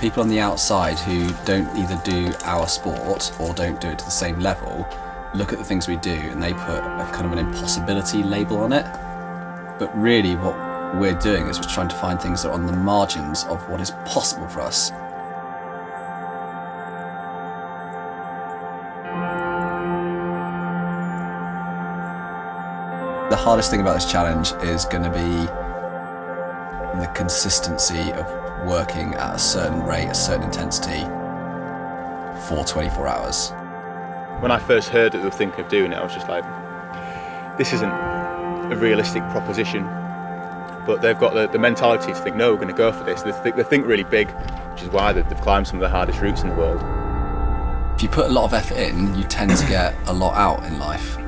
People on the outside who don't either do our sport or don't do it to the same level look at the things we do and they put a kind of an impossibility label on it. But really what we're doing is we're trying to find things that are on the margins of what is possible for us. The hardest thing about this challenge is going to be the consistency of working at a certain rate, a certain intensity for 24 hours. When I first heard that they were thinking of doing it, I was just like, this isn't a realistic proposition. But they've got the mentality to think, no, we're going to go for this. They think really big, which is why they've climbed some of the hardest routes in the world. If you put a lot of effort in, you tend to get a lot out in life.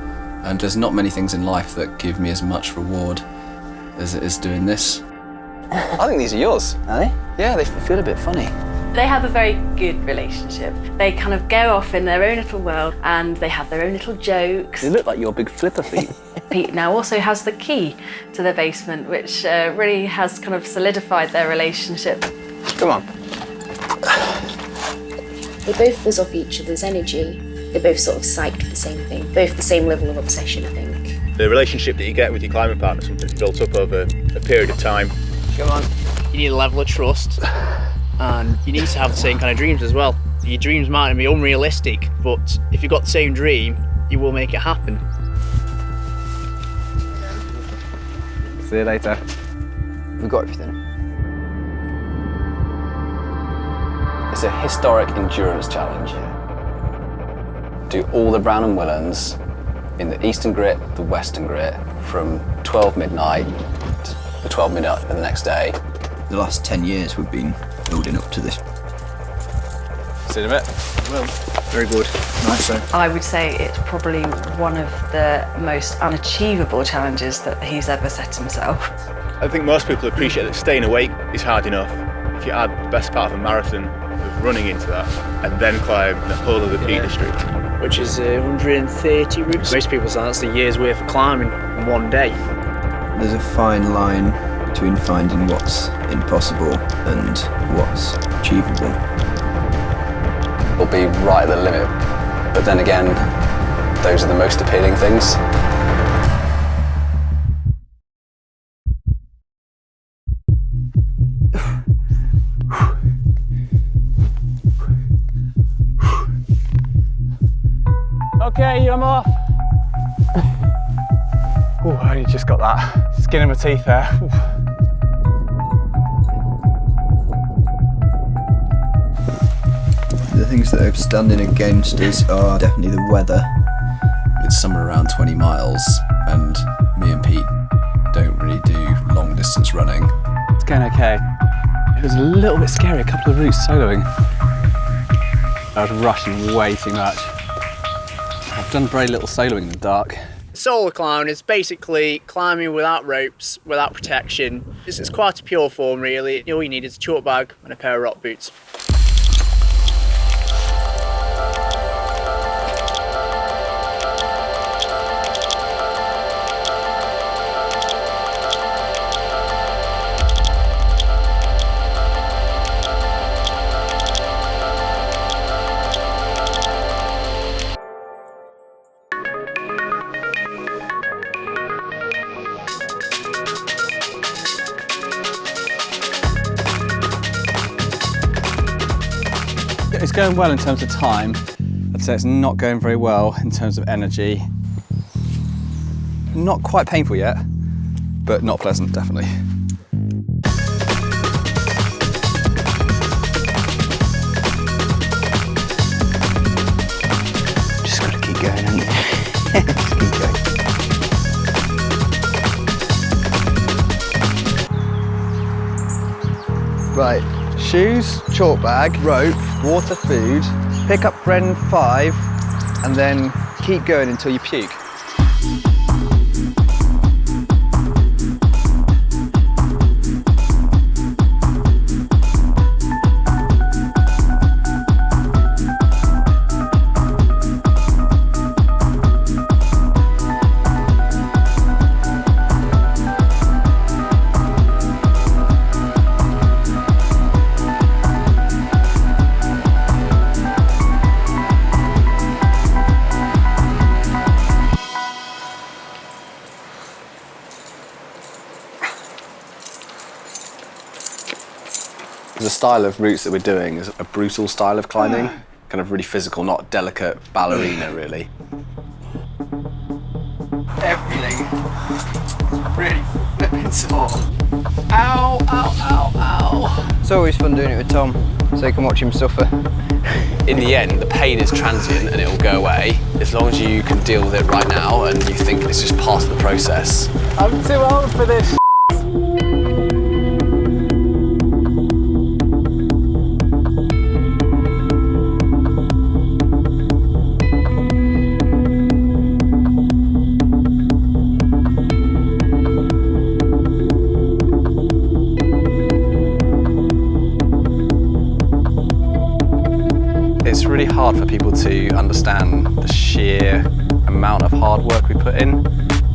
And there's not many things in life that give me as much reward as it is doing this. I think these are yours. Are they? Yeah, they feel a bit funny. They have a very good relationship. They kind of go off in their own little world and they have their own little jokes. They look like your big flipper feet. Pete now also has the key to the basement, which really has kind of solidified their relationship. Come on. They both buzz off each other's energy. They're both sort of psyched for the same thing, both the same level of obsession, I think. The relationship that you get with your climbing partner is something that's built up over a period of time. Come on. You need a level of trust and you need to have the same kind of dreams as well. Your dreams might be unrealistic, but if you've got the same dream, you will make it happen. See you later. We've got everything. It's a historic endurance challenge. Do all the Brown and Willans in the Eastern Grit, the Western Grit, from 12 midnight to 12 midnight the next day. The last 10 years we've been building up to this. See you in a bit. Well, very good. Nice, so. I would say it's probably one of the most unachievable challenges that he's ever set himself. I think most people appreciate that staying awake is hard enough. If you add the best part of a marathon of running into that and then climb the whole of the Peak District, which is 130 routes. Most people say that's a year's worth of climbing in one day. There's a fine line between finding what's impossible and what's achievable. Will be right at the limit, but then again, those are the most appealing things. Okay, I'm off. Oh, I only just got that skin in my teeth there. Ooh. The things that are standing against us are definitely the weather. It's somewhere around 20 miles, and me and Pete don't really do long distance running. It's going okay. It was a little bit scary, a couple of routes soloing. I was rushing way too much. I've done very little soloing in the dark. Solo climbing is basically climbing without ropes, without protection. It's quite a pure form really. All you need is a chalk bag and a pair of rock boots. It's going well in terms of time. I'd say it's not going very well in terms of energy. Not quite painful yet, but not pleasant, definitely. Just gotta keep going, haven't you? Just keep going. Right, shoes, chalk bag, rope, water, food, pick up friend 5, and then keep going until you puke. The style of routes that we're doing is a brutal style of climbing, kind of really physical, not delicate ballerina, really. Everything really flipping sore. Ow, ow, ow, ow. It's always fun doing it with Tom, so you can watch him suffer. In the end, the pain is transient and it will go away as long as you can deal with it right now and you think it's just part of the process. I'm too old for this. It's really hard for people to understand the sheer amount of hard work we put in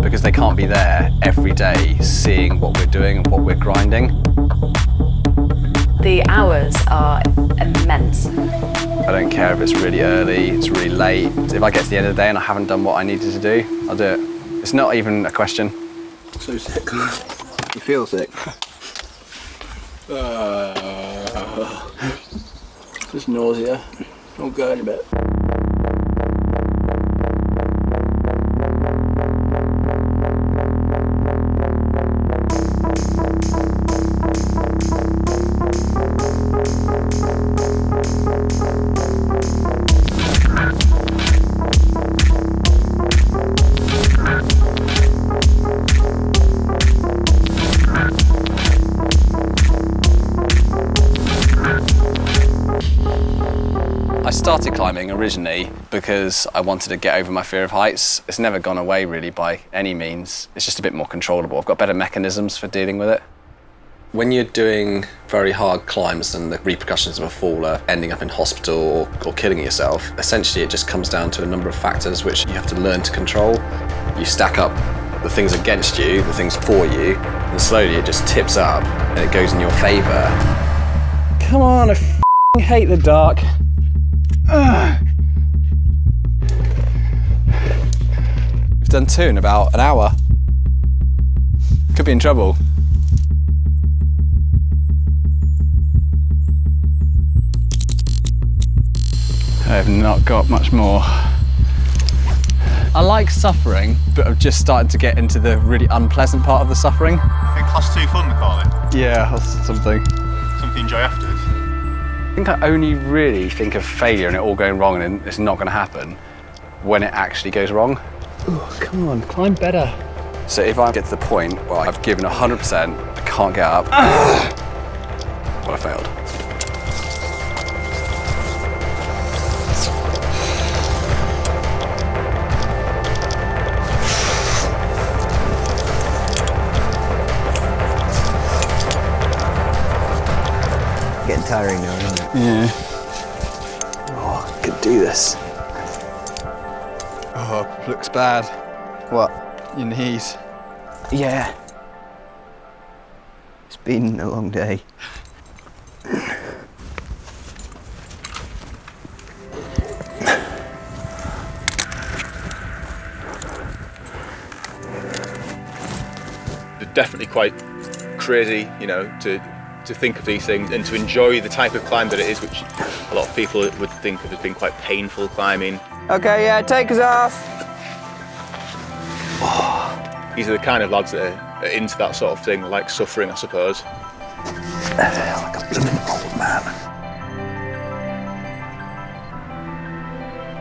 because they can't be there every day seeing what we're doing and what we're grinding. The hours are immense. I don't care if it's really early, it's really late. If I get to the end of the day and I haven't done what I needed to do, I'll do it. It's not even a question. So sick. You feel sick? Just nausea. I'll go in a bit. I started climbing originally because I wanted to get over my fear of heights. It's never gone away really by any means. It's just a bit more controllable. I've got better mechanisms for dealing with it. When you're doing very hard climbs and the repercussions of a fall are ending up in hospital or killing yourself, essentially it just comes down to a number of factors which you have to learn to control. You stack up the things against you, the things for you, and slowly it just tips up and it goes in your favour. Come on, I f***ing hate the dark. We've done 2 in about an hour. Could be in trouble. I have not got much more. I like suffering, but I've just started to get into the really unpleasant part of the suffering. I think class 2 fun, they call it. Yeah, that's something. Something you enjoy afterwards. I think I only really think of failure and it all going wrong and it's not going to happen when it actually goes wrong. Ooh, come on, climb better. So if I get to the point where I've given 100%, I can't get up, well, I failed. Getting tiring now, isn't it? Yeah. Oh, I could do this. Oh, looks bad. What? Your knees. Yeah. It's been a long day. They're definitely quite crazy, you know, to think of these things and to enjoy the type of climb that it is, which a lot of people would think of as being quite painful climbing. Okay, yeah, take us off. These are the kind of lads that are into that sort of thing, like suffering, I suppose. Like a blooming old man.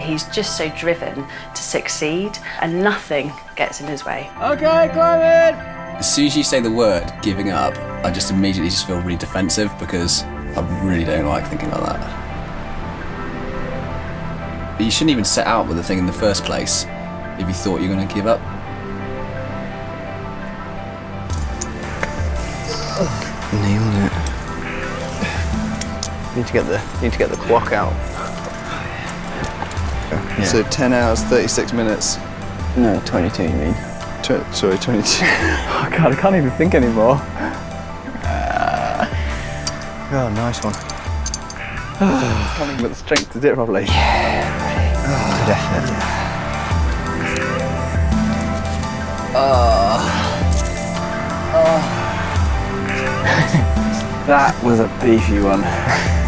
He's just so driven to succeed and nothing gets in his way. Okay, climb it! As soon as you say the word giving up, I just immediately just feel really defensive because I really don't like thinking about that. But you shouldn't even set out with the thing in the first place if you thought you were going to give up. Nailed it. Need to get the clock out. Yeah. So 10 hours, 36 minutes. No, 22 you mean. Sorry, 22. Oh God, I can't even think anymore. Oh, nice one. I can't even get the strength to do it properly. Yeah, ready. Oh, definitely. That was a beefy one.